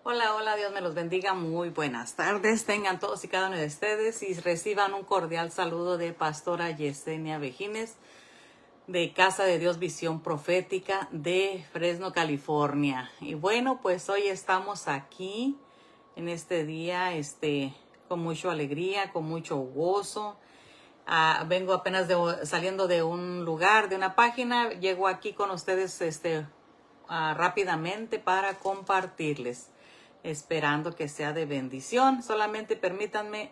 Hola, hola, Dios me los bendiga. Muy buenas tardes. Tengan todos y cada uno de ustedes y reciban un cordial saludo de Pastora Yesenia Vejines de Casa de Dios Visión Profética de Fresno, California. Y bueno, pues hoy estamos aquí en este día, con mucha alegría, con mucho gozo. Vengo apenas saliendo de un lugar, de una página. Llego aquí con ustedes, rápidamente para compartirles, esperando que sea de bendición. Solamente permítanme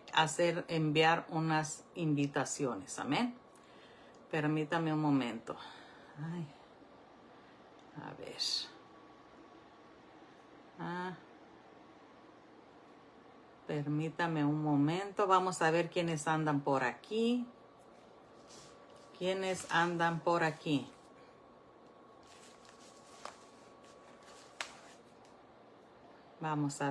enviar unas invitaciones. Amén. Permítame un momento. Ay, a ver. Permítame un momento. Vamos a ver quiénes andan por aquí. ¿Quiénes andan por aquí? Vamos a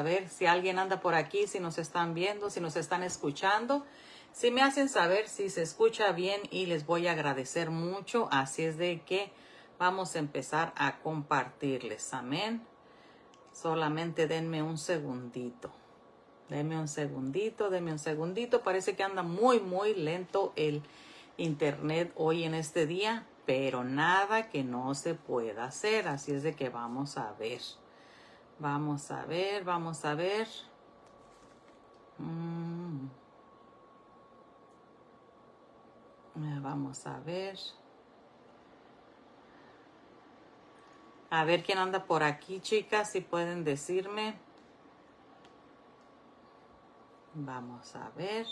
ver si alguien anda por aquí, si nos están viendo, si nos están escuchando. Si me hacen saber si se escucha bien y les voy a agradecer mucho. Así es de que vamos a empezar a compartirles. Amén. Solamente denme un segundito. Denme un segundito. Parece que anda muy lento el internet hoy en este día, pero nada que no se pueda hacer. Así es de que vamos a ver. Vamos a ver. Vamos a ver quién anda por aquí, chicas, si pueden decirme. Vamos a ver.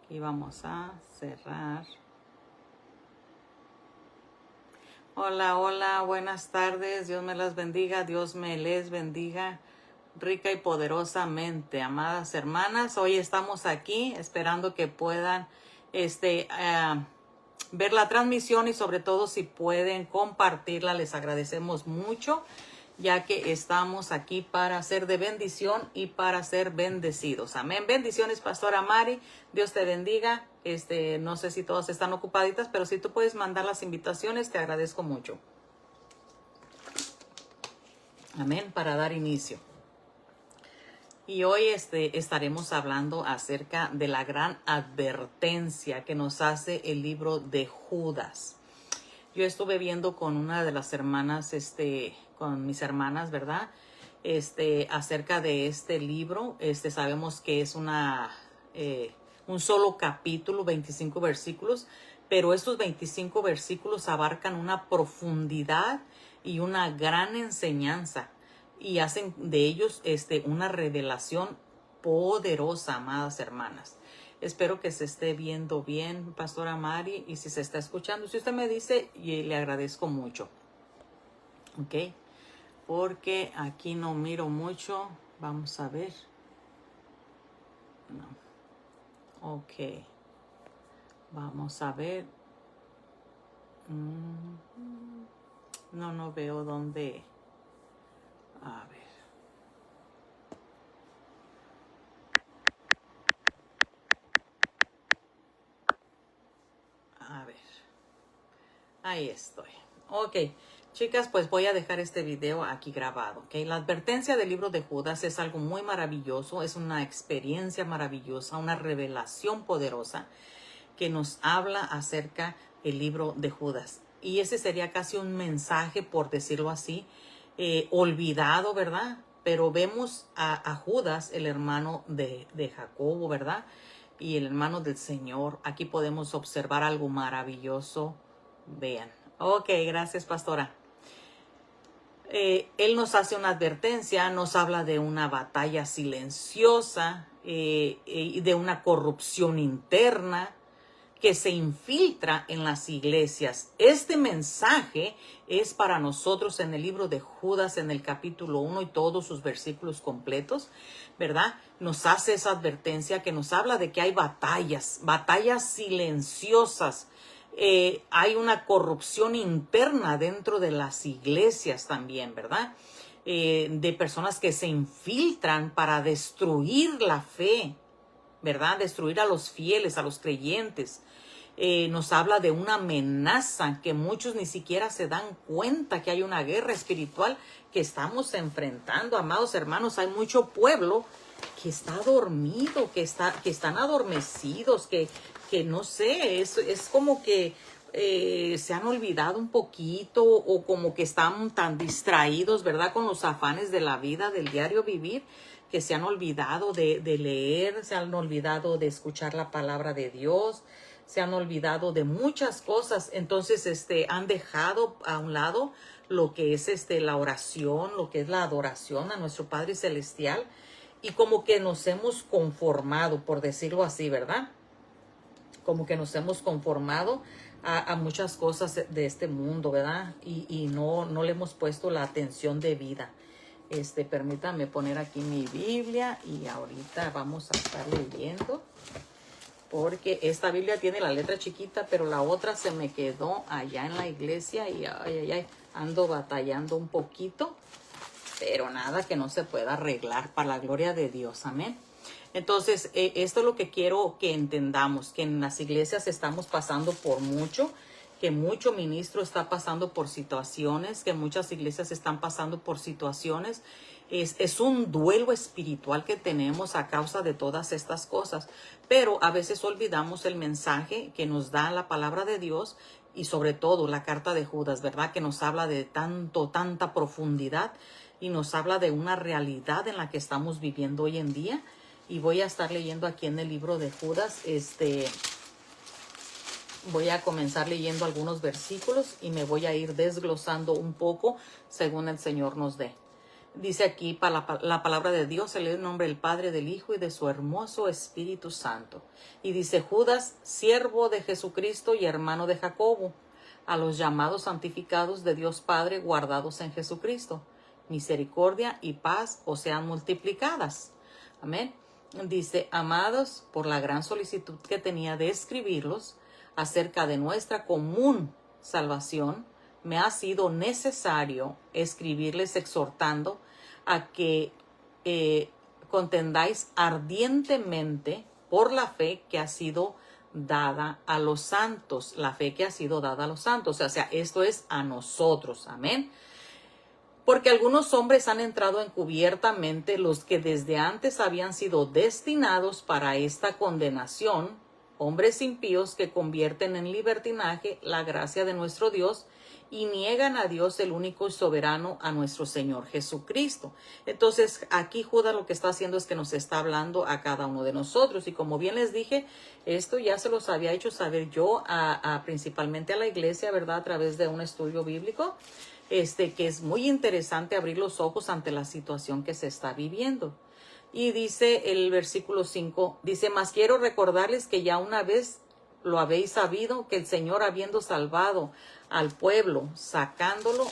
Aquí vamos a cerrar. Hola, hola, buenas tardes. Dios me las bendiga. Dios me les bendiga rica y poderosamente. Amadas hermanas, hoy estamos aquí esperando que puedan ver la transmisión y sobre todo si pueden compartirla. Les agradecemos mucho, ya que estamos aquí para ser de bendición y para ser bendecidos. Amén. Bendiciones, Pastora Mari. Dios te bendiga. No sé si todas están ocupaditas, pero si tú puedes mandar las invitaciones, te agradezco mucho. Amén. Para dar inicio. Y hoy estaremos hablando acerca de la gran advertencia que nos hace el libro de Judas. Yo estuve viendo con una de las hermanas, con mis hermanas, ¿verdad? Acerca de este libro. Sabemos que es un solo capítulo, 25 versículos, pero estos 25 versículos abarcan una profundidad y una gran enseñanza y hacen de ellos una revelación poderosa, amadas hermanas. Espero que se esté viendo bien, Pastora Mari, y si se está escuchando, si usted me dice, le agradezco mucho. ¿Ok? Porque aquí no miro mucho. Vamos a ver. No. Ok. Vamos a ver. No veo dónde. A ver. A ver. Ahí estoy. Ok. Chicas, pues voy a dejar este video aquí grabado. ¿Ok? La advertencia del libro de Judas es algo muy maravilloso. Es una experiencia maravillosa, una revelación poderosa que nos habla acerca del libro de Judas. Y ese sería casi un mensaje, por decirlo así, olvidado, ¿verdad? Pero vemos a Judas, el hermano de Jacobo, ¿verdad? Y el hermano del Señor. Aquí podemos observar algo maravilloso. Vean. Ok, gracias, pastora. Él nos hace una advertencia, nos habla de una batalla silenciosa y de una corrupción interna que se infiltra en las iglesias. Este mensaje es para nosotros en el libro de Judas, en el capítulo 1 y todos sus versículos completos, ¿verdad? Nos hace esa advertencia que nos habla de que hay batallas silenciosas. Hay una corrupción interna dentro de las iglesias también, ¿verdad? De personas que se infiltran para destruir la fe, ¿verdad? Destruir a los fieles, a los creyentes. nos habla de una amenaza que muchos ni siquiera se dan cuenta que hay una guerra espiritual que estamos enfrentando. Amados hermanos, hay mucho pueblo que está dormido, que están adormecidos, que no sé, es como que se han olvidado un poquito o como que están tan distraídos, ¿verdad? Con los afanes de la vida, del diario vivir, que se han olvidado de leer, se han olvidado de escuchar la palabra de Dios, se han olvidado de muchas cosas. Entonces, han dejado a un lado lo que es la oración, lo que es la adoración a nuestro Padre Celestial, y como que nos hemos conformado, por decirlo así, ¿verdad? Como que nos hemos conformado a muchas cosas de este mundo, ¿verdad? Y no le hemos puesto la atención debida. Permítame poner aquí mi Biblia y ahorita vamos a estar leyendo, porque esta Biblia tiene la letra chiquita, pero la otra se me quedó allá en la iglesia y ando batallando un poquito, pero nada que no se pueda arreglar para la gloria de Dios. Amén. Entonces, esto es lo que quiero que entendamos, que en las iglesias estamos pasando por mucho, que mucho ministro está pasando por situaciones, que muchas iglesias están pasando por situaciones. Es un duelo espiritual que tenemos a causa de todas estas cosas, pero a veces olvidamos el mensaje que nos da la palabra de Dios y sobre todo la carta de Judas, ¿verdad? Que nos habla de tanta profundidad y nos habla de una realidad en la que estamos viviendo hoy en día. Y voy a estar leyendo aquí en el libro de Judas, voy a comenzar leyendo algunos versículos y me voy a ir desglosando un poco según el Señor nos dé. Dice aquí la palabra de Dios, se lee el nombre del Padre, del Hijo y de su hermoso Espíritu Santo. Y dice: Judas, siervo de Jesucristo y hermano de Jacobo, a los llamados santificados de Dios Padre, guardados en Jesucristo. Misericordia y paz os sean multiplicadas. Amén. Dice: amados, por la gran solicitud que tenía de escribirlos acerca de nuestra común salvación, me ha sido necesario escribirles exhortando a que contendáis ardientemente por la fe que ha sido dada a los santos. La fe que ha sido dada a los santos. O sea, esto es a nosotros. Amén. Porque algunos hombres han entrado encubiertamente, los que desde antes habían sido destinados para esta condenación, hombres impíos que convierten en libertinaje la gracia de nuestro Dios y niegan a Dios, el único y soberano, a nuestro Señor Jesucristo. Entonces, aquí Judas lo que está haciendo es que nos está hablando a cada uno de nosotros. Y como bien les dije, esto ya se los había hecho saber yo principalmente a la iglesia, ¿verdad? A través de un estudio bíblico. Que es muy interesante abrir los ojos ante la situación que se está viviendo. Y dice el versículo 5, dice: mas quiero recordarles que ya una vez lo habéis sabido, que el Señor, habiendo salvado al pueblo, sacándolo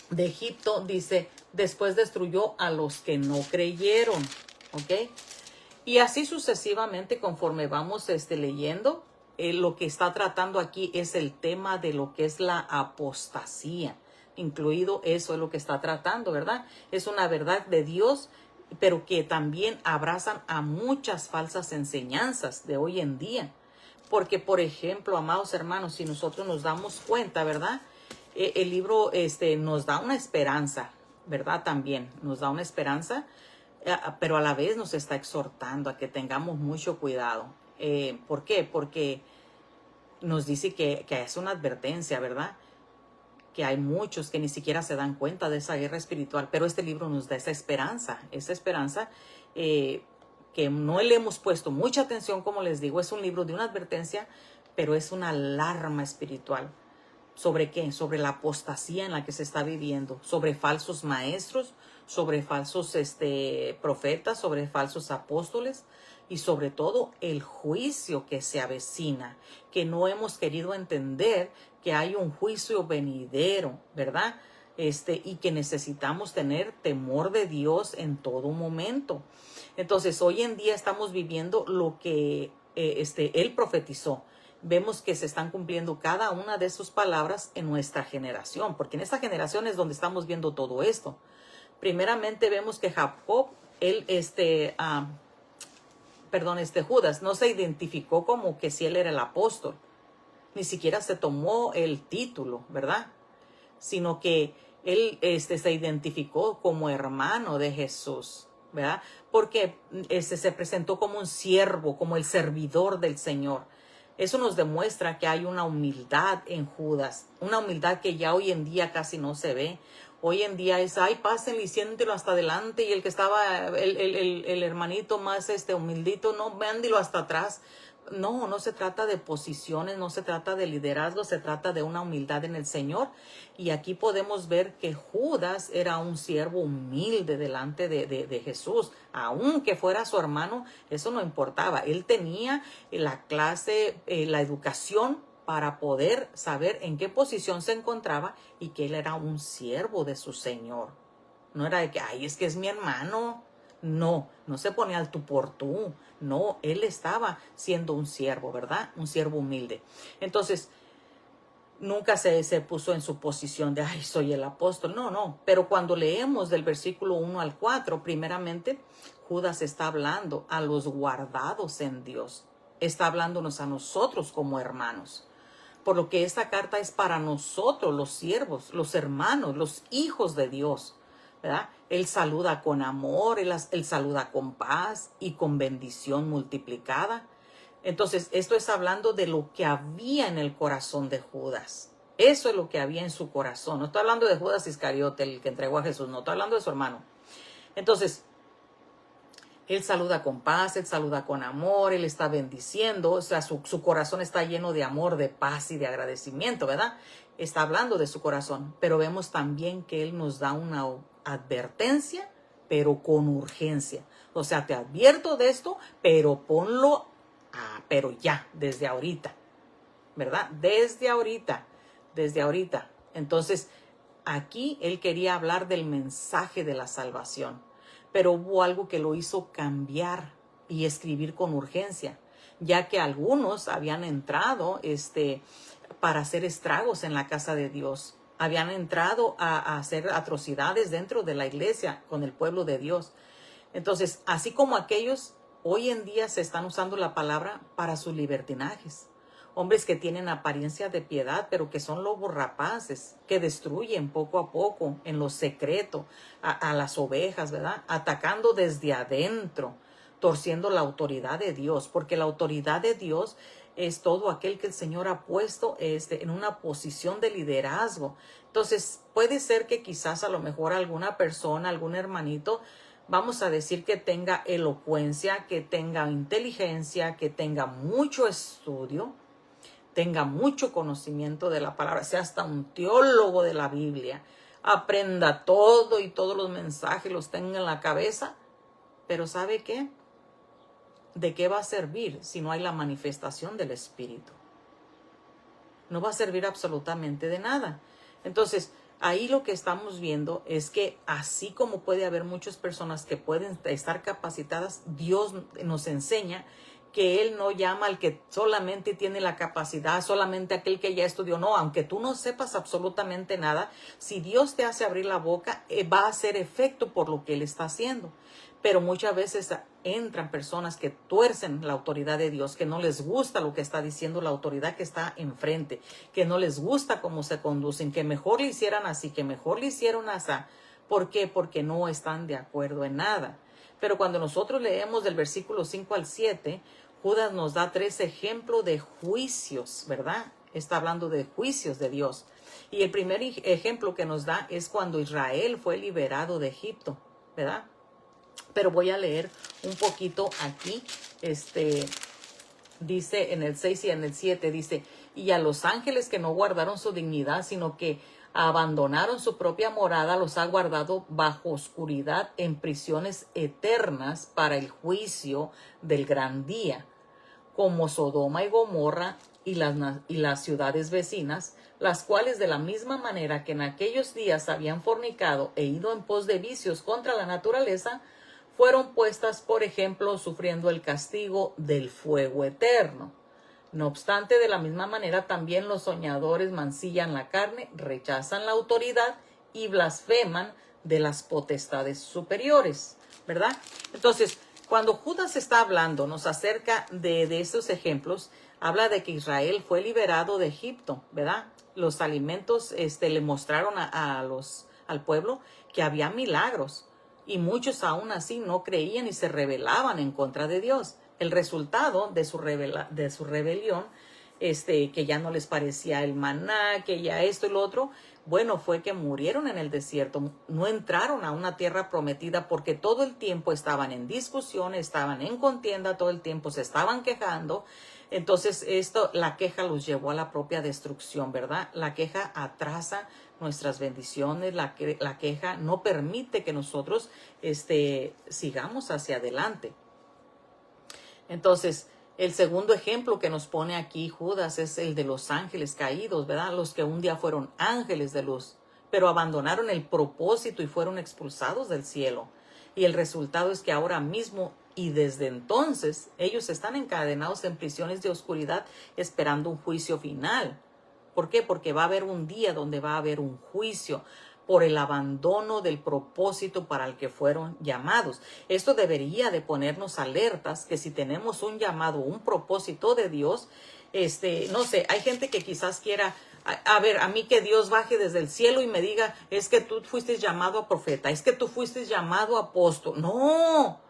de Egipto, dice, después destruyó a los que no creyeron. ¿Ok? Y así sucesivamente, conforme vamos leyendo, lo que está tratando aquí es el tema de lo que es la apostasía. Incluido eso es lo que está tratando, ¿verdad? Es una verdad de Dios, pero que también abrazan a muchas falsas enseñanzas de hoy en día. Porque, por ejemplo, amados hermanos, si nosotros nos damos cuenta, ¿verdad? El libro nos da una esperanza, ¿verdad? También nos da una esperanza, pero a la vez nos está exhortando a que tengamos mucho cuidado. ¿Por qué? Porque nos dice que es una advertencia, ¿verdad? Que hay muchos que ni siquiera se dan cuenta de esa guerra espiritual, pero este libro nos da esa esperanza que no le hemos puesto mucha atención, como les digo. Es un libro de una advertencia, pero es una alarma espiritual. ¿Sobre qué? Sobre la apostasía en la que se está viviendo, sobre falsos maestros, sobre falsos profetas, sobre falsos apóstoles y sobre todo el juicio que se avecina, que no hemos querido entender que hay un juicio venidero, ¿verdad? Y que necesitamos tener temor de Dios en todo momento. Entonces, hoy en día estamos viviendo lo que Él profetizó. Vemos que se están cumpliendo cada una de sus palabras en nuestra generación, porque en esta generación es donde estamos viendo todo esto. Primeramente vemos que Jacob, Judas no se identificó como que si él era el apóstol. Ni siquiera se tomó el título, ¿verdad? Sino que él se identificó como hermano de Jesús, ¿verdad? Porque se presentó como un siervo, como el servidor del Señor. Eso nos demuestra que hay una humildad en Judas, una humildad que ya hoy en día casi no se ve. Hoy en día es, ay, pásenle y siéntelo hasta adelante, y el que estaba, el hermanito más humildito, no, mándelo hasta atrás. No, no se trata de posiciones, no se trata de liderazgo, se trata de una humildad en el Señor. Y aquí podemos ver que Judas era un siervo humilde delante de Jesús. Aunque fuera su hermano, eso no importaba. Él tenía la clase, la educación para poder saber en qué posición se encontraba y que él era un siervo de su Señor. No era de que, ay, es que es mi hermano. No, no se pone al tú por tú. No, él estaba siendo un siervo, ¿verdad? Un siervo humilde. Entonces, nunca se puso en su posición de, ay, soy el apóstol. No, no. Pero cuando leemos del versículo 1 al 4, primeramente, Judas está hablando a los guardados en Dios. Está hablándonos a nosotros como hermanos. Por lo que esta carta es para nosotros, los siervos, los hermanos, los hijos de Dios, ¿verdad? Él saluda con amor, él saluda con paz y con bendición multiplicada. Entonces, esto es hablando de lo que había en el corazón de Judas. Eso es lo que había en su corazón. No estoy hablando de Judas Iscariote, el que entregó a Jesús. No estoy hablando de su hermano. Entonces, él saluda con paz, él saluda con amor, él está bendiciendo. O sea, su corazón está lleno de amor, de paz y de agradecimiento, ¿verdad? Está hablando de su corazón. Pero vemos también que él nos da una advertencia, pero con urgencia. O sea, te advierto de esto, pero ponlo, pero ya, desde ahorita, ¿verdad? Desde ahorita. Entonces, aquí él quería hablar del mensaje de la salvación, pero hubo algo que lo hizo cambiar y escribir con urgencia, ya que algunos habían entrado para hacer estragos en la casa de Dios. Habían entrado a hacer atrocidades dentro de la iglesia con el pueblo de Dios. Entonces, así como aquellos, hoy en día se están usando la palabra para sus libertinajes. Hombres que tienen apariencia de piedad, pero que son lobos rapaces, que destruyen poco a poco en lo secreto a las ovejas, ¿verdad? Atacando desde adentro, torciendo la autoridad de Dios, porque la autoridad de Dios es todo aquel que el Señor ha puesto en una posición de liderazgo. Entonces, puede ser que quizás a lo mejor alguna persona, algún hermanito, vamos a decir que tenga elocuencia, que tenga inteligencia, que tenga mucho estudio, tenga mucho conocimiento de la palabra, sea hasta un teólogo de la Biblia, aprenda todo y todos los mensajes los tenga en la cabeza, pero ¿sabe qué? ¿De qué va a servir si no hay la manifestación del Espíritu? No va a servir absolutamente de nada. Entonces, ahí lo que estamos viendo es que así como puede haber muchas personas que pueden estar capacitadas, Dios nos enseña que Él no llama al que solamente tiene la capacidad, solamente aquel que ya estudió. No, aunque tú no sepas absolutamente nada, si Dios te hace abrir la boca, va a hacer efecto por lo que Él está haciendo. Pero muchas veces entran personas que tuercen la autoridad de Dios, que no les gusta lo que está diciendo la autoridad que está enfrente, que no les gusta cómo se conducen, que mejor le hicieran así, que mejor le hicieron así. ¿Por qué? Porque no están de acuerdo en nada. Pero cuando nosotros leemos del versículo 5 al 7, Judas nos da 3 ejemplos de juicios, ¿verdad? Está hablando de juicios de Dios. Y el primer ejemplo que nos da es cuando Israel fue liberado de Egipto, ¿verdad? Pero voy a leer un poquito aquí, dice en el 6 y en el 7, dice, y a los ángeles que no guardaron su dignidad, sino que abandonaron su propia morada, los ha guardado bajo oscuridad en prisiones eternas para el juicio del gran día, como Sodoma y Gomorra y las ciudades vecinas, las cuales de la misma manera que en aquellos días habían fornicado e ido en pos de vicios contra la naturaleza, fueron puestas, por ejemplo, sufriendo el castigo del fuego eterno. No obstante, de la misma manera también los soñadores mancillan la carne, rechazan la autoridad y blasfeman de las potestades superiores, ¿verdad? Entonces, Cuando Judas está hablándonos acerca de estos ejemplos, habla de que Israel fue liberado de Egipto, ¿verdad? Los alimentos le mostraron al pueblo que había milagros y muchos aún así no creían y se rebelaban en contra de Dios. El resultado de su rebelión, que ya no les parecía el maná, que ya esto y lo otro, bueno, fue que murieron en el desierto, no entraron a una tierra prometida porque todo el tiempo estaban en discusión, estaban en contienda, todo el tiempo se estaban quejando. Entonces la queja los llevó a la propia destrucción, ¿verdad? La queja atrasa nuestras bendiciones, la queja no permite que nosotros sigamos hacia adelante. Entonces, el segundo ejemplo que nos pone aquí Judas es el de los ángeles caídos, ¿verdad? Los que un día fueron ángeles de luz, pero abandonaron el propósito y fueron expulsados del cielo. Y el resultado es que ahora mismo y desde entonces ellos están encadenados en prisiones de oscuridad esperando un juicio final. ¿Por qué? Porque va a haber un día donde va a haber un juicio por el abandono del propósito para el que fueron llamados. Esto debería de ponernos alertas que si tenemos un llamado, un propósito de Dios, no sé, hay gente que quizás quiera, a ver, a mí que Dios baje desde el cielo y me diga, es que tú fuiste llamado a profeta, es que tú fuiste llamado a apóstol. No,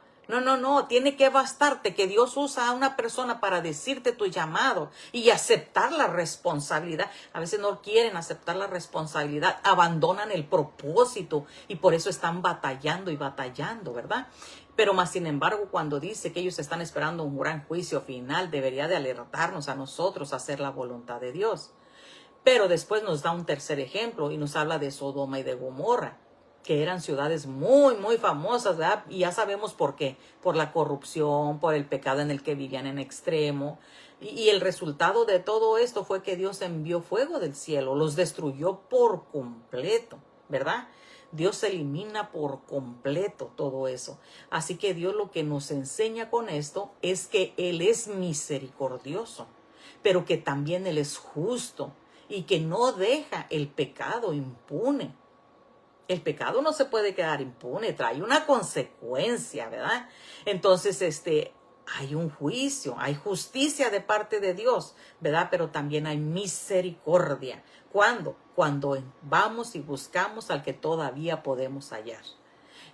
tiene que bastarte que Dios usa a una persona para decirte tu llamado y aceptar la responsabilidad. A veces no quieren aceptar la responsabilidad, abandonan el propósito y por eso están batallando y batallando, ¿verdad? Pero más sin embargo, cuando dice que ellos están esperando un gran juicio final, debería de alertarnos a nosotros a hacer la voluntad de Dios. Pero después nos da un tercer ejemplo y nos habla de Sodoma y de Gomorra, que eran ciudades muy, muy famosas, ¿verdad? Y ya sabemos por qué, por la corrupción, por el pecado en el que vivían en extremo. Y el resultado de todo esto fue que Dios envió fuego del cielo, los destruyó por completo, ¿verdad? Dios elimina por completo todo eso. Así que Dios lo que nos enseña con esto es que Él es misericordioso, pero que también Él es justo y que no deja el pecado impune. El pecado no se puede quedar impune, trae una consecuencia, ¿verdad? Entonces, hay un juicio, hay justicia de parte de Dios, ¿verdad? Pero también hay misericordia. ¿Cuándo? Cuando vamos y buscamos al que todavía podemos hallar.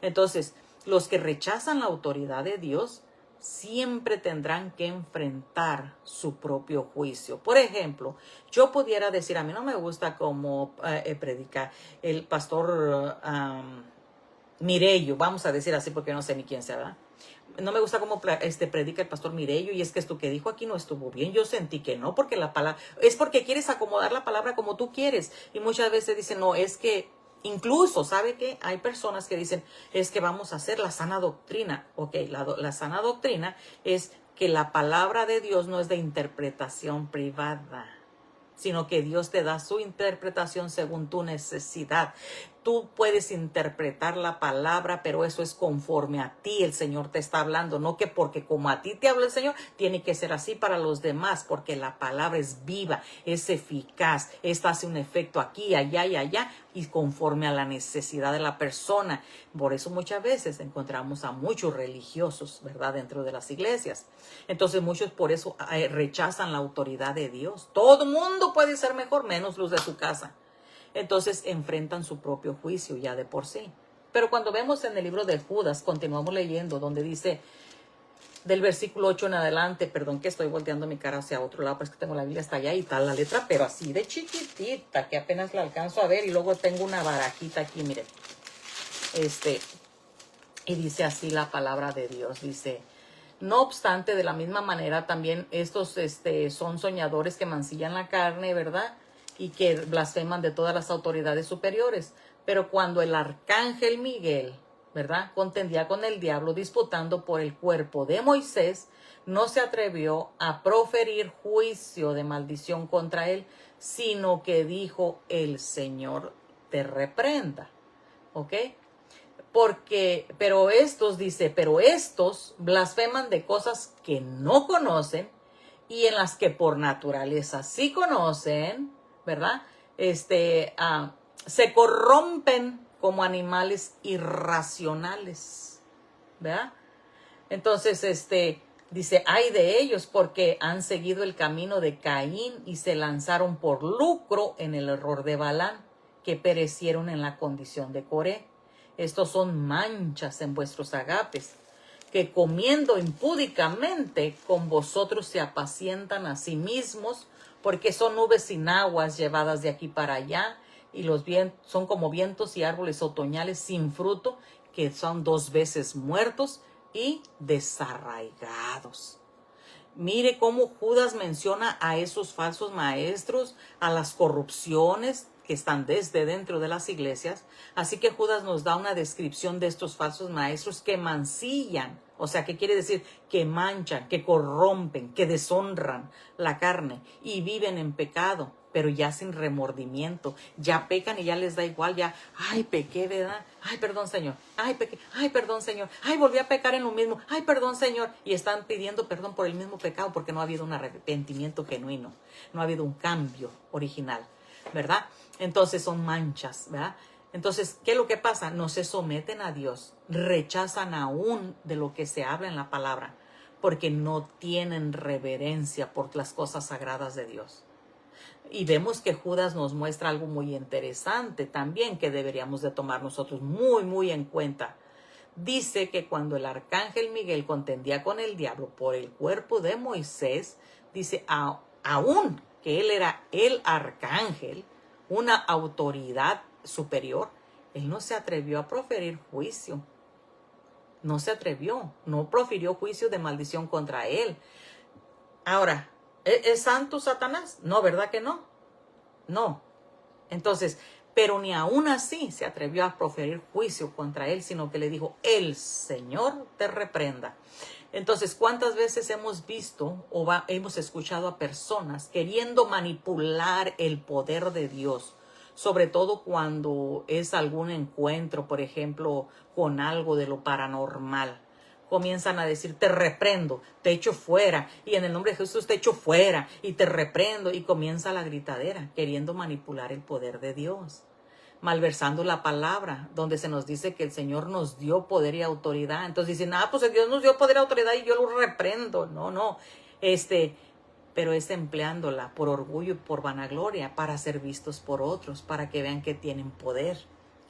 Entonces, los que rechazan la autoridad de Dios siempre tendrán que enfrentar su propio juicio. Por ejemplo, yo pudiera decir, a mí no me gusta cómo predica el pastor Mirello, vamos a decir así porque no sé ni quién sea, ¿verdad? No me gusta cómo predica el pastor Mirello y es que esto que dijo aquí no estuvo bien. Yo sentí que no, porque la palabra, es porque quieres acomodar la palabra como tú quieres. Y muchas veces dicen, no, es que incluso, ¿sabe qué? Hay personas que dicen, es que vamos a hacer la sana doctrina. Ok, la sana doctrina es que la palabra de Dios no es de interpretación privada, sino que Dios te da su interpretación según tu necesidad. Tú puedes interpretar la palabra, pero eso es conforme a ti el Señor te está hablando, no que porque como a ti te habla el Señor, tiene que ser así para los demás, porque la palabra es viva, es eficaz, esta hace un efecto aquí, allá y allá, y conforme a la necesidad de la persona. Por eso muchas veces encontramos a muchos religiosos, ¿verdad?, dentro de las iglesias. Entonces muchos por eso rechazan la autoridad de Dios. Todo el mundo puede ser mejor, menos los de su casa. Entonces enfrentan su propio juicio ya de por sí. Pero cuando vemos en el libro de Judas, continuamos leyendo, donde dice, del versículo 8 en adelante, perdón que estoy volteando mi cara hacia otro lado, pues que tengo la Biblia hasta allá y tal la letra, pero así de chiquitita, que apenas la alcanzo a ver, y luego tengo una barajita aquí, miren. Y dice así la palabra de Dios, dice, no obstante, de la misma manera también estos son soñadores que mancillan la carne, ¿verdad?, y que blasfeman de todas las autoridades superiores. Pero cuando el arcángel Miguel, ¿verdad?, contendía con el diablo disputando por el cuerpo de Moisés, no se atrevió a proferir juicio de maldición contra él, sino que dijo, el Señor te reprenda. ¿Ok? Pero estos blasfeman de cosas que no conocen y en las que por naturaleza sí conocen, ¿verdad? Se corrompen como animales irracionales, ¿verdad? Entonces, dice, ay de ellos porque han seguido el camino de Caín y se lanzaron por lucro en el error de Balaam, que perecieron en la condición de Coré. Estos son manchas en vuestros agapes, que comiendo impúdicamente con vosotros se apacientan a sí mismos, porque son nubes sin aguas llevadas de aquí para allá, y los vientos son como vientos y árboles otoñales sin fruto, que son 2 veces muertos y desarraigados. Mire cómo Judas menciona a esos falsos maestros, a las corrupciones que están desde dentro de las iglesias. Así que Judas nos da una descripción de estos falsos maestros que mancillan, o sea, que quiere decir que manchan, que corrompen, que deshonran la carne y viven en pecado, pero ya sin remordimiento. Ya pecan y ya les da igual, ya, ay, pequé, ¿verdad? Ay, perdón, Señor. Ay, pequé. Ay, perdón, Señor. Ay, volví a pecar en lo mismo. Ay, perdón, Señor. Y están pidiendo perdón por el mismo pecado porque no ha habido un arrepentimiento genuino. No ha habido un cambio original, ¿verdad? Entonces son manchas, ¿verdad? Entonces, ¿qué es lo que pasa? No se someten a Dios, rechazan aún de lo que se habla en la palabra, porque no tienen reverencia por las cosas sagradas de Dios. Y vemos que Judas nos muestra algo muy interesante también que deberíamos de tomar nosotros muy, muy en cuenta. Dice que cuando el arcángel Miguel contendía con el diablo por el cuerpo de Moisés, dice, aún que él era el arcángel, una autoridad superior, él no se atrevió a proferir juicio. No se atrevió, no profirió juicio de maldición contra él. Ahora, ¿es santo Satanás? No, ¿verdad que no? No. Entonces, pero ni aún así se atrevió a proferir juicio contra él, sino que le dijo, el Señor te reprenda. Entonces, ¿cuántas veces hemos visto o hemos escuchado a personas queriendo manipular el poder de Dios? Sobre todo cuando es algún encuentro, por ejemplo, con algo de lo paranormal. Comienzan a decir, te reprendo, te echo fuera, y en el nombre de Jesús te echo fuera, y te reprendo, y comienza la gritadera, queriendo manipular el poder de Dios, malversando la palabra, donde se nos dice que el Señor nos dio poder y autoridad. Entonces dicen, pues Dios nos dio poder y autoridad y yo lo reprendo. No, pero es empleándola por orgullo y por vanagloria para ser vistos por otros, para que vean que tienen poder.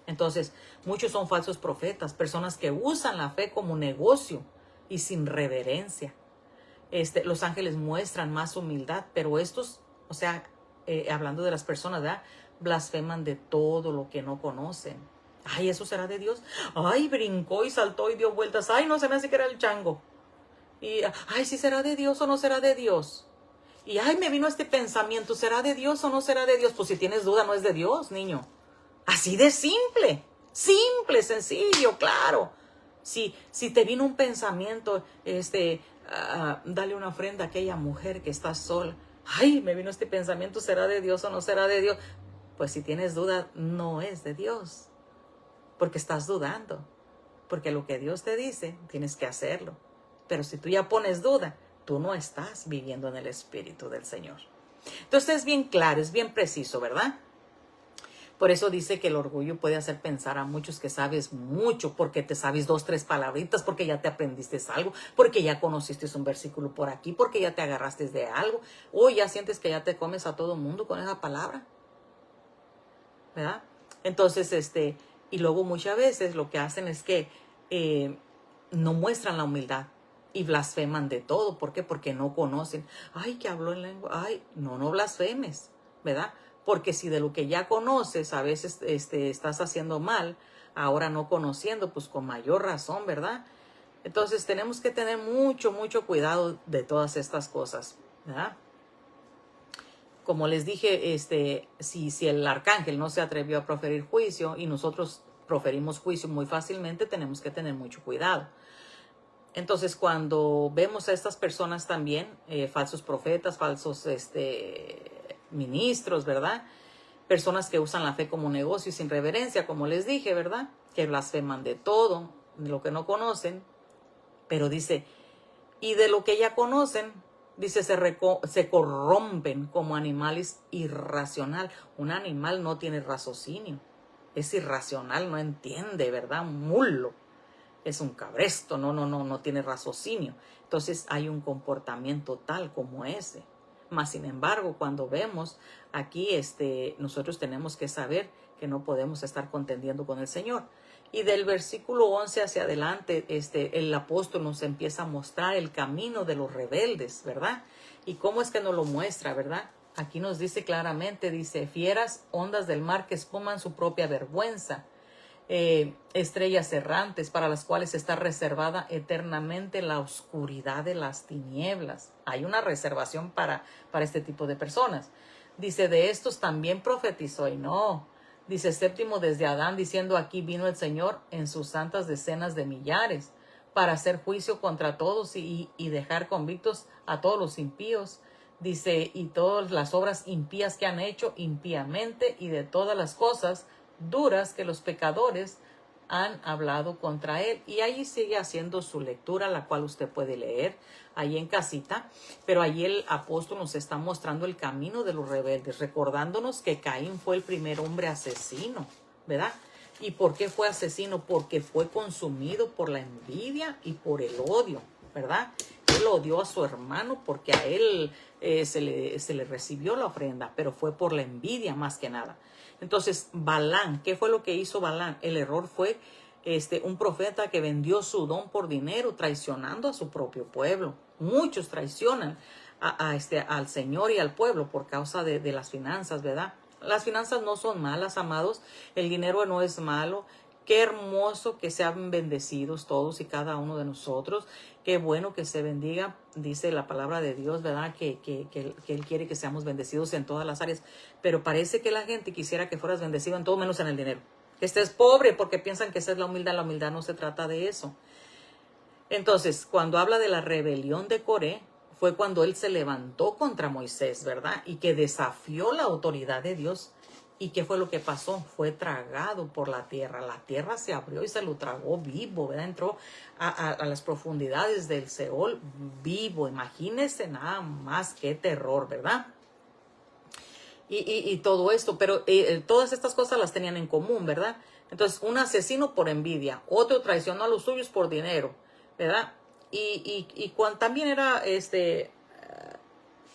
Entonces, muchos son falsos profetas, personas que usan la fe como negocio y sin reverencia. Los ángeles muestran más humildad, pero estos, o sea, hablando de las personas, ¿verdad?, blasfeman de todo lo que no conocen. Ay, ¿eso será de Dios? Ay, brincó y saltó y dio vueltas. Ay, no, se me hace que era el chango. Y, ay, ¿sí será de Dios o no será de Dios? Y, ay, me vino este pensamiento, ¿será de Dios o no será de Dios? Pues si tienes duda, no es de Dios, niño. Así de simple, sencillo, claro. Si te vino un pensamiento, dale una ofrenda a aquella mujer que está sola. Ay, me vino este pensamiento, ¿será de Dios o no será de Dios? Pues si tienes duda, no es de Dios, porque estás dudando. Porque lo que Dios te dice, tienes que hacerlo. Pero si tú ya pones duda, tú no estás viviendo en el Espíritu del Señor. Entonces es bien claro, es bien preciso, ¿verdad? Por eso dice que el orgullo puede hacer pensar a muchos que sabes mucho, porque te sabes 2, 3 palabritas, porque ya te aprendiste algo, porque ya conociste un versículo por aquí, porque ya te agarraste de algo, o ya sientes que ya te comes a todo mundo con esa palabra, ¿verdad? Entonces, y luego muchas veces lo que hacen es que no muestran la humildad y blasfeman de todo. ¿Por qué? Porque no conocen. Ay, que habló en lengua. Ay, no blasfemes, ¿verdad? Porque si de lo que ya conoces a veces estás haciendo mal, ahora no conociendo, pues con mayor razón, ¿verdad? Entonces tenemos que tener mucho, mucho cuidado de todas estas cosas, ¿verdad? Como les dije, si el arcángel no se atrevió a proferir juicio y nosotros proferimos juicio muy fácilmente, tenemos que tener mucho cuidado. Entonces, cuando vemos a estas personas también, falsos profetas, falsos ministros, ¿verdad? Personas que usan la fe como negocio y sin reverencia, como les dije, ¿verdad? Que blasfeman de todo, de lo que no conocen. Pero dice, y de lo que ya conocen, dice, se corrompen como animales irracional. Un animal no tiene raciocinio, es irracional, no entiende, ¿verdad? Un mulo. es un cabresto, no tiene raciocinio. Entonces hay un comportamiento tal como ese. Mas, sin embargo, cuando vemos aquí, nosotros tenemos que saber que no podemos estar contendiendo con el Señor. Y del versículo 11 hacia adelante, el apóstol nos empieza a mostrar el camino de los rebeldes, ¿verdad? Y cómo es que nos lo muestra, ¿verdad? Aquí nos dice claramente, dice, fieras ondas del mar que espuman su propia vergüenza, estrellas errantes para las cuales está reservada eternamente la oscuridad de las tinieblas. Hay una reservación para este tipo de personas. Dice, de estos también profetizó y no. Dice, séptimo desde Adán, diciendo, aquí vino el Señor en sus santas decenas de millares para hacer juicio contra todos y dejar convictos a todos los impíos. Dice, y todas las obras impías que han hecho impíamente y de todas las cosas duras que los pecadores han hablado contra él. Y ahí sigue haciendo su lectura, la cual usted puede leer ahí en casita. Pero ahí el apóstol nos está mostrando el camino de los rebeldes, recordándonos que Caín fue el primer hombre asesino, ¿verdad? ¿Y por qué fue asesino? Porque fue consumido por la envidia y por el odio, ¿verdad? Él odió a su hermano porque a él se le recibió la ofrenda, pero fue por la envidia más que nada. Entonces, Balán, ¿qué fue lo que hizo Balán? El error fue un profeta que vendió su don por dinero, traicionando a su propio pueblo. Muchos traicionan al Señor y al pueblo por causa de las finanzas, ¿verdad? Las finanzas no son malas, amados. El dinero no es malo. Qué hermoso que sean bendecidos todos y cada uno de nosotros. Qué bueno que se bendiga, dice la palabra de Dios, ¿verdad? Que Él quiere que seamos bendecidos en todas las áreas. Pero parece que la gente quisiera que fueras bendecido en todo menos en el dinero. Que estés pobre porque piensan que esa es la humildad no se trata de eso. Entonces, cuando habla de la rebelión de Coré, fue cuando él se levantó contra Moisés, ¿verdad? Y que desafió la autoridad de Dios. ¿Y qué fue lo que pasó? Fue tragado por la tierra. La tierra se abrió y se lo tragó vivo, ¿verdad? Entró a las profundidades del Seol vivo. Imagínense nada más, qué terror, ¿verdad? Y todo esto, pero todas estas cosas las tenían en común, ¿verdad? Entonces, un asesino por envidia, otro traicionó a los suyos por dinero, ¿verdad? Y cuando también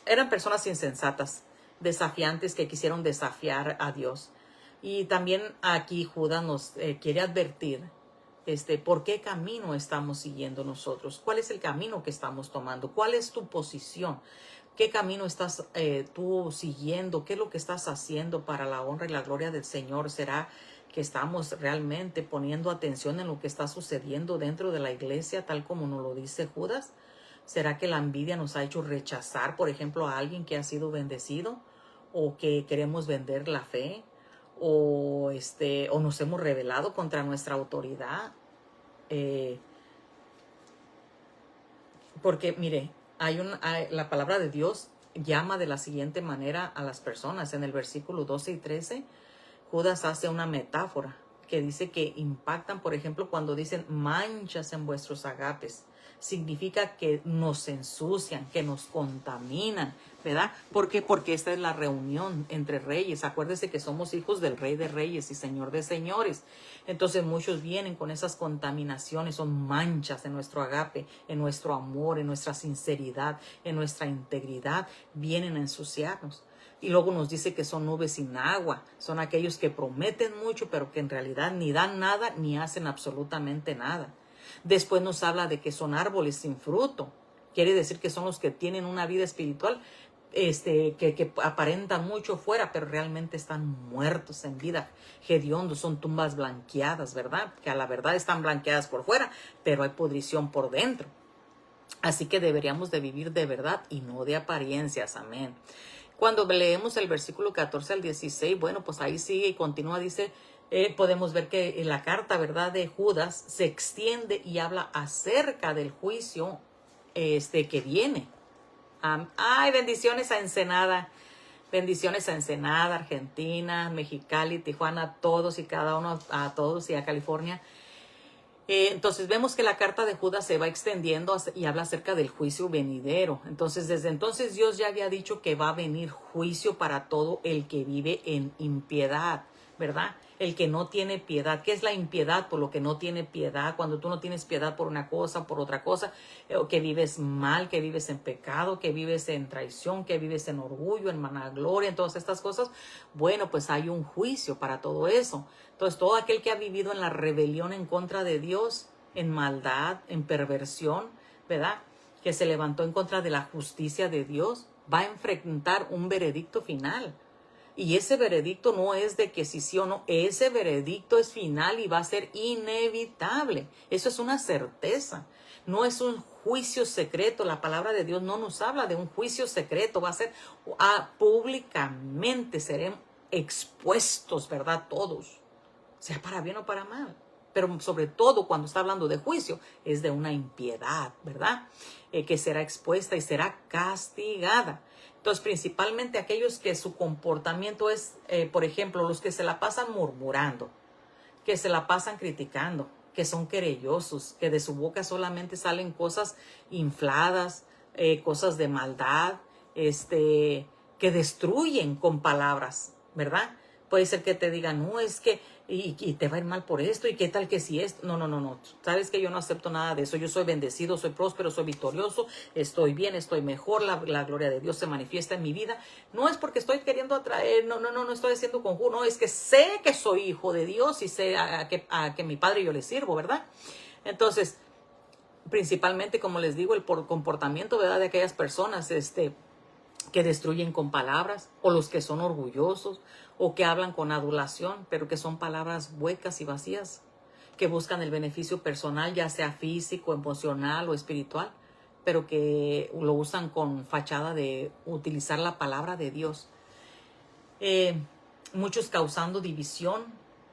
eran personas insensatas, desafiantes que quisieron desafiar a Dios. Y también aquí Judas nos quiere advertir por qué camino estamos siguiendo nosotros, cuál es el camino que estamos tomando, cuál es tu posición, qué camino estás tú siguiendo, qué es lo que estás haciendo para la honra y la gloria del Señor. ¿Será que estamos realmente poniendo atención en lo que está sucediendo dentro de la iglesia, tal como nos lo dice Judas? ¿Será que la envidia nos ha hecho rechazar, por ejemplo, a alguien que ha sido bendecido? ¿O que queremos vender la fe? ¿O nos hemos rebelado contra nuestra autoridad? Porque, mire, la palabra de Dios llama de la siguiente manera a las personas. En el versículo 12 y 13, Judas hace una metáfora que dice que impactan, por ejemplo, cuando dicen manchas en vuestros agapes. Significa que nos ensucian, que nos contaminan, ¿verdad? ¿Por qué? Porque esta es la reunión entre reyes. Acuérdese que somos hijos del Rey de Reyes y Señor de Señores. Entonces muchos vienen con esas contaminaciones, son manchas en nuestro agape, en nuestro amor, en nuestra sinceridad, en nuestra integridad. Vienen a ensuciarnos. Y luego nos dice que son nubes sin agua. Son aquellos que prometen mucho, pero que en realidad ni dan nada ni hacen absolutamente nada. Después nos habla de que son árboles sin fruto. Quiere decir que son los que tienen una vida espiritual que aparentan mucho fuera, pero realmente están muertos en vida. Hediondos, son tumbas blanqueadas, ¿verdad? Que a la verdad están blanqueadas por fuera, pero hay pudrición por dentro. Así que deberíamos de vivir de verdad y no de apariencias. Amén. Cuando leemos el versículo 14 al 16, bueno, pues ahí sigue y continúa, dice, podemos ver que la carta, ¿verdad?, de Judas se extiende y habla acerca del juicio que viene. Ay, bendiciones a Ensenada, Argentina, Mexicali, Tijuana, a todos y cada uno, a todos y a California. Entonces vemos que la carta de Judas se va extendiendo y habla acerca del juicio venidero. Entonces, desde entonces Dios ya había dicho que va a venir juicio para todo el que vive en impiedad. ¿verdad? El que no tiene piedad. ¿Qué es la impiedad? Por lo que no tiene piedad. Cuando tú no tienes piedad por una cosa, por otra cosa, o que vives mal, que vives en pecado, que vives en traición, que vives en orgullo, en vanagloria, en todas estas cosas, bueno, pues hay un juicio para todo eso. Entonces, todo aquel que ha vivido en la rebelión en contra de Dios, en maldad, en perversión, ¿verdad? Que se levantó en contra de la justicia de Dios, va a enfrentar un veredicto final. Y ese veredicto no es de que sí o no, ese veredicto es final y va a ser inevitable. Eso es una certeza. No es un juicio secreto. La palabra de Dios no nos habla de un juicio secreto. Va a ser públicamente, seremos expuestos, ¿verdad? Todos, sea para bien o para mal. Pero sobre todo cuando está hablando de juicio, es de una impiedad, ¿verdad? Que será expuesta y será castigada. Entonces, principalmente aquellos que su comportamiento es, por ejemplo, los que se la pasan murmurando, que se la pasan criticando, que son querellosos, que de su boca solamente salen cosas infladas, cosas de maldad, que destruyen con palabras, ¿verdad? Puede ser que te digan, no, es que, y te va a ir mal por esto, y qué tal que si esto. No. Sabes que yo no acepto nada de eso. Yo soy bendecido, soy próspero, soy victorioso, estoy bien, estoy mejor, la gloria de Dios se manifiesta en mi vida. No es porque estoy queriendo atraer, no estoy haciendo conjuro, no, es que sé que soy hijo de Dios y sé a que mi Padre yo le sirvo, ¿verdad? Entonces, principalmente, como les digo, el comportamiento, ¿verdad?, de aquellas personas, que destruyen con palabras, o los que son orgullosos, o que hablan con adulación, pero que son palabras huecas y vacías, que buscan el beneficio personal, ya sea físico, emocional o espiritual, pero que lo usan con fachada de utilizar la palabra de Dios. Muchos causando división,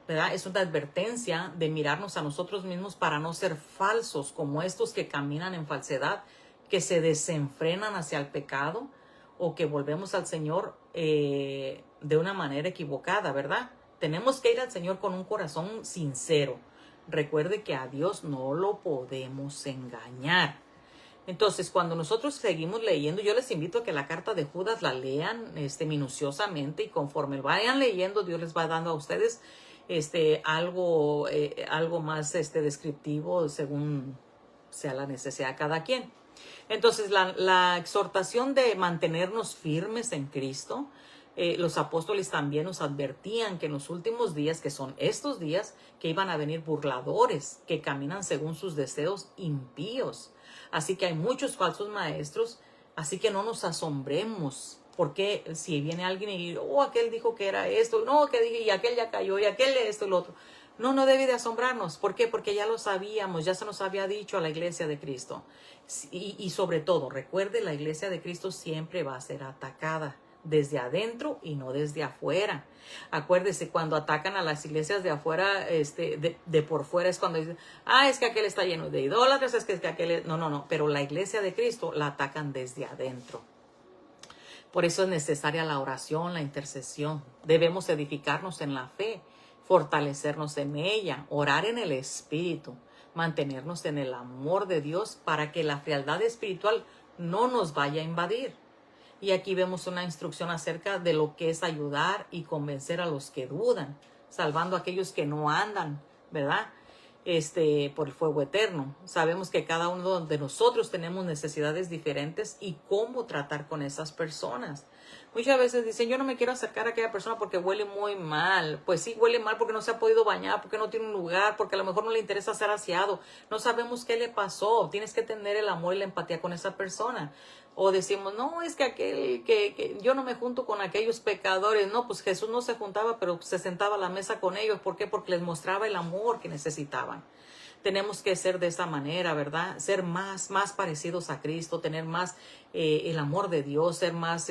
¿verdad? Es una advertencia de mirarnos a nosotros mismos para no ser falsos, como estos que caminan en falsedad, que se desenfrenan hacia el pecado, o que volvemos al Señor de una manera equivocada, ¿verdad? Tenemos que ir al Señor con un corazón sincero. Recuerde que a Dios no lo podemos engañar. Entonces, cuando nosotros seguimos leyendo, yo les invito a que la carta de Judas la lean minuciosamente, y conforme vayan leyendo, Dios les va dando a ustedes algo más descriptivo según sea la necesidad de cada quien. Entonces, la exhortación de mantenernos firmes en Cristo, los apóstoles también nos advertían que en los últimos días, que son estos días, que iban a venir burladores, que caminan según sus deseos impíos. Así que hay muchos falsos maestros, así que no nos asombremos. Porque si viene alguien y aquel dijo que era esto, no, que dije, y aquel ya cayó, y aquel esto y lo otro. No debe de asombrarnos. ¿Por qué? Porque ya lo sabíamos, ya se nos había dicho a la iglesia de Cristo. Y sobre todo, recuerde, la iglesia de Cristo siempre va a ser atacada desde adentro y no desde afuera. Acuérdese, cuando atacan a las iglesias de afuera, de por fuera, es cuando dicen, es que aquel está lleno de idólatras, es que aquel... No, pero la iglesia de Cristo la atacan desde adentro. Por eso es necesaria la oración, la intercesión. Debemos edificarnos en la fe, fortalecernos en ella, orar en el Espíritu, mantenernos en el amor de Dios para que la frialdad espiritual no nos vaya a invadir. Y aquí vemos una instrucción acerca de lo que es ayudar y convencer a los que dudan, salvando a aquellos que no andan, ¿verdad? Por el fuego eterno. Sabemos que cada uno de nosotros tenemos necesidades diferentes y cómo tratar con esas personas. Muchas veces dicen, yo no me quiero acercar a aquella persona porque huele muy mal. Pues sí, huele mal porque no se ha podido bañar, porque no tiene un lugar, porque a lo mejor no le interesa ser aseado. No sabemos qué le pasó. Tienes que tener el amor y la empatía con esa persona. O decimos, no, es que que yo no me junto con aquellos pecadores. No, pues Jesús no se juntaba, pero se sentaba a la mesa con ellos. ¿Por qué? Porque les mostraba el amor que necesitaban. Tenemos que ser de esa manera, ¿verdad? Ser más parecidos a Cristo, tener más el amor de Dios, ser más,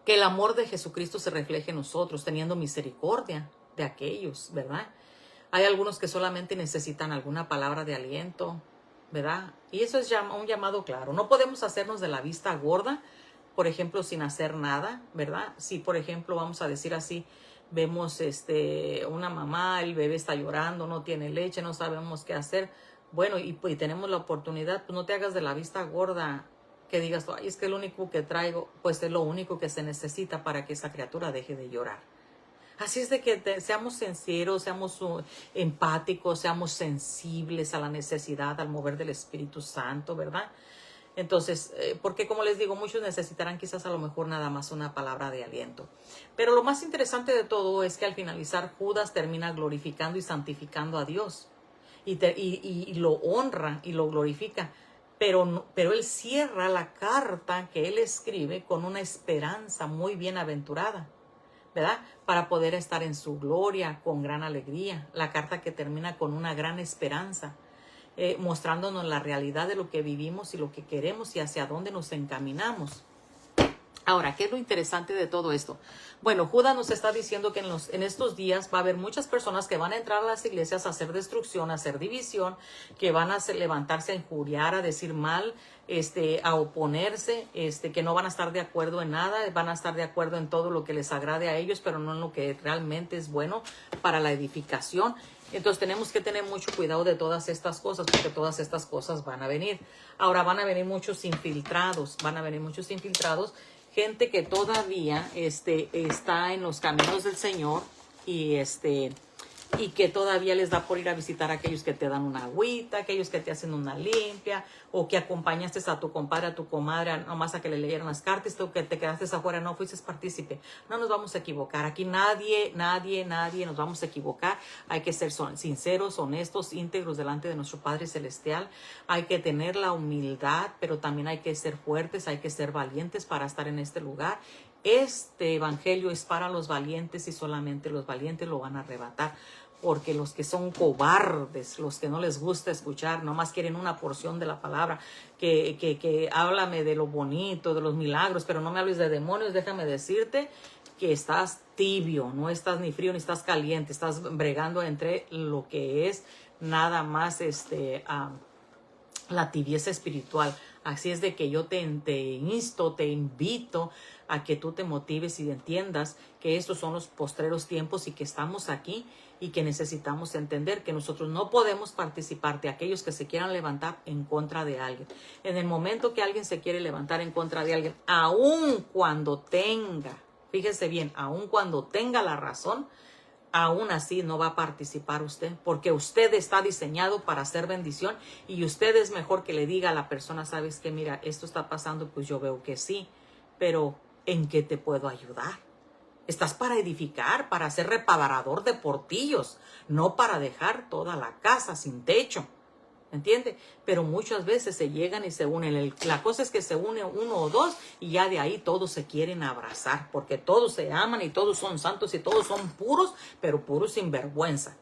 que el amor de Jesucristo se refleje en nosotros, teniendo misericordia de aquellos, ¿verdad? Hay algunos que solamente necesitan alguna palabra de aliento, ¿verdad? Y eso es un llamado claro. No podemos hacernos de la vista gorda, por ejemplo, sin hacer nada, ¿verdad? Si, por ejemplo, vamos a decir así, vemos una mamá, el bebé está llorando, no tiene leche, no sabemos qué hacer. Bueno, y tenemos la oportunidad, pues no te hagas de la vista gorda, que digas, es que es lo único que traigo, pues es lo único que se necesita para que esa criatura deje de llorar. Así es de que seamos sinceros, seamos empáticos, seamos sensibles a la necesidad, al mover del Espíritu Santo, ¿verdad? Entonces, porque como les digo, muchos necesitarán quizás a lo mejor nada más una palabra de aliento. Pero lo más interesante de todo es que al finalizar Judas termina glorificando y santificando a Dios. Y lo honra y lo glorifica. Pero él cierra la carta que él escribe con una esperanza muy bienaventurada, ¿verdad? Para poder estar en su gloria con gran alegría. La carta que termina con una gran esperanza. Mostrándonos la realidad de lo que vivimos y lo que queremos y hacia dónde nos encaminamos. Ahora, ¿qué es lo interesante de todo esto? Bueno, Judas nos está diciendo que en estos días va a haber muchas personas que van a entrar a las iglesias a hacer destrucción, a hacer división, que van a levantarse a injuriar, a decir mal, a oponerse, que no van a estar de acuerdo en nada, van a estar de acuerdo en todo lo que les agrade a ellos, pero no en lo que realmente es bueno para la edificación. Entonces tenemos que tener mucho cuidado de todas estas cosas, porque todas estas cosas van a venir. Ahora van a venir muchos infiltrados, gente que todavía está en los caminos del Señor y que todavía les da por ir a visitar a aquellos que te dan una agüita, aquellos que te hacen una limpia, o que acompañaste a tu compadre, a tu comadre, nomás a que le leyeran las cartas, o que te quedaste afuera, no fuiste partícipe. No nos vamos a equivocar. Aquí nadie nos vamos a equivocar. Hay que ser sinceros, honestos, íntegros delante de nuestro Padre Celestial. Hay que tener la humildad, pero también hay que ser fuertes, hay que ser valientes para estar en este lugar. Este evangelio es para los valientes y solamente los valientes lo van a arrebatar. Porque los que son cobardes, los que no les gusta escuchar, nomás quieren una porción de la palabra, que háblame de lo bonito, de los milagros, pero no me hables de demonios, déjame decirte que estás tibio, no estás ni frío ni estás caliente, estás bregando entre lo que es nada más la tibieza espiritual. Así es de que yo te insto, te invito a que tú te motives y entiendas que estos son los postreros tiempos y que estamos aquí y que necesitamos entender que nosotros no podemos participar de aquellos que se quieran levantar en contra de alguien. En el momento que alguien se quiere levantar en contra de alguien, aun cuando tenga, fíjese bien, aun cuando tenga la razón, aún así no va a participar usted, porque usted está diseñado para hacer bendición y usted es mejor que le diga a la persona, sabes que mira, esto está pasando, pues yo veo que sí, pero ¿en qué te puedo ayudar? Estás para edificar, para ser reparador de portillos, no para dejar toda la casa sin techo. ¿Entiende? Pero muchas veces se llegan y se unen. La cosa es que se une uno o dos y ya de ahí todos se quieren abrazar, porque todos se aman y todos son santos y todos son puros, pero puros sin vergüenza.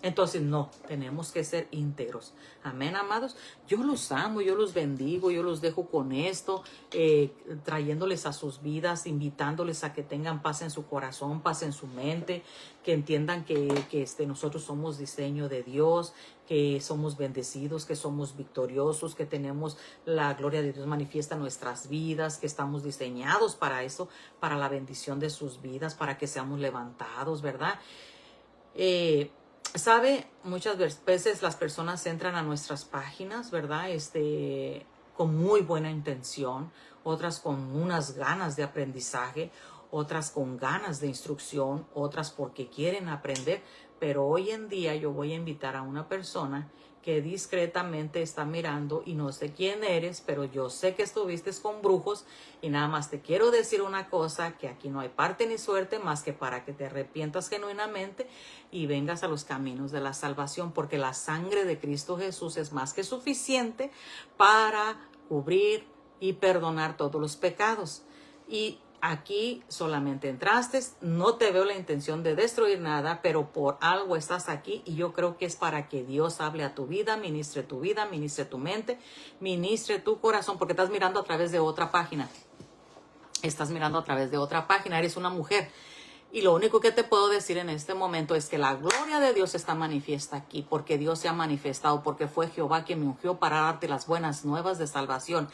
Entonces no, tenemos que ser íntegros. Amén, amados. Yo los amo, yo los bendigo, yo los dejo con esto, trayéndoles a sus vidas, invitándoles a que tengan paz en su corazón, paz en su mente, que entiendan que nosotros somos diseño de Dios, que somos bendecidos, que somos victoriosos, que tenemos la gloria de Dios manifiesta en nuestras vidas, que estamos diseñados para eso, para la bendición de sus vidas, para que seamos levantados, ¿verdad? ¿Sabe? Muchas veces las personas entran a nuestras páginas, ¿verdad? Con muy buena intención, otras con unas ganas de aprendizaje, otras con ganas de instrucción, otras porque quieren aprender. Pero hoy en día yo voy a invitar a una persona que discretamente está mirando y no sé quién eres, pero yo sé que estuviste con brujos y nada más te quiero decir una cosa, que aquí no hay parte ni suerte más que para que te arrepientas genuinamente y vengas a los caminos de la salvación, porque la sangre de Cristo Jesús es más que suficiente para cubrir y perdonar todos los pecados. Y aquí solamente entraste, no te veo la intención de destruir nada, pero por algo estás aquí y yo creo que es para que Dios hable a tu vida, ministre tu mente, ministre tu corazón, porque estás mirando a través de otra página. Eres una mujer. Y lo único que te puedo decir en este momento es que la gloria de Dios está manifiesta aquí, porque Dios se ha manifestado, porque fue Jehová quien me ungió para darte las buenas nuevas de salvación,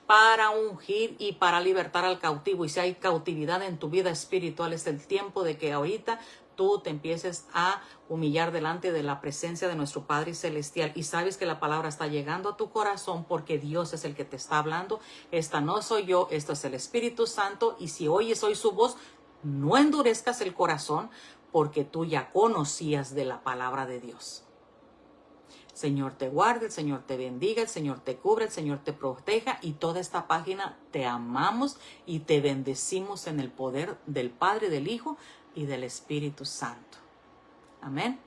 para ungir y para libertar al cautivo. Y si hay cautividad en tu vida espiritual, es el tiempo de que ahorita tú te empieces a humillar delante de la presencia de nuestro Padre Celestial y sabes que la palabra está llegando a tu corazón porque Dios es el que te está hablando. Esta no soy yo, esto es el Espíritu Santo, y si oyes hoy su voz, no endurezcas el corazón, porque tú ya conocías de la palabra de Dios. Señor te guarde, el Señor te bendiga, el Señor te cubre, el Señor te proteja, y toda esta página te amamos y te bendecimos en el poder del Padre, del Hijo y del Espíritu Santo. Amén.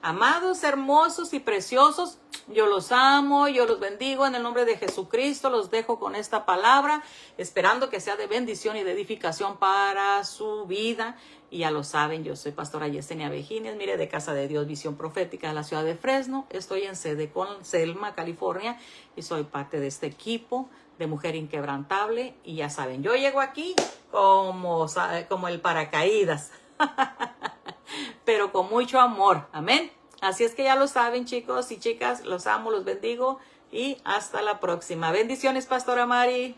Amados, hermosos y preciosos, yo los amo, yo los bendigo en el nombre de Jesucristo. Los dejo con esta palabra, esperando que sea de bendición y de edificación para su vida. Y ya lo saben, yo soy pastora Yesenia Virginia, mire, de Casa de Dios, Visión Profética de la ciudad de Fresno. Estoy en sede con Selma, California, y soy parte de este equipo de Mujer Inquebrantable. Y ya saben, yo llego aquí como el paracaídas, pero con mucho amor. Amén. Así es que ya lo saben, chicos y chicas, los amo, los bendigo y hasta la próxima. Bendiciones, Pastora Mari.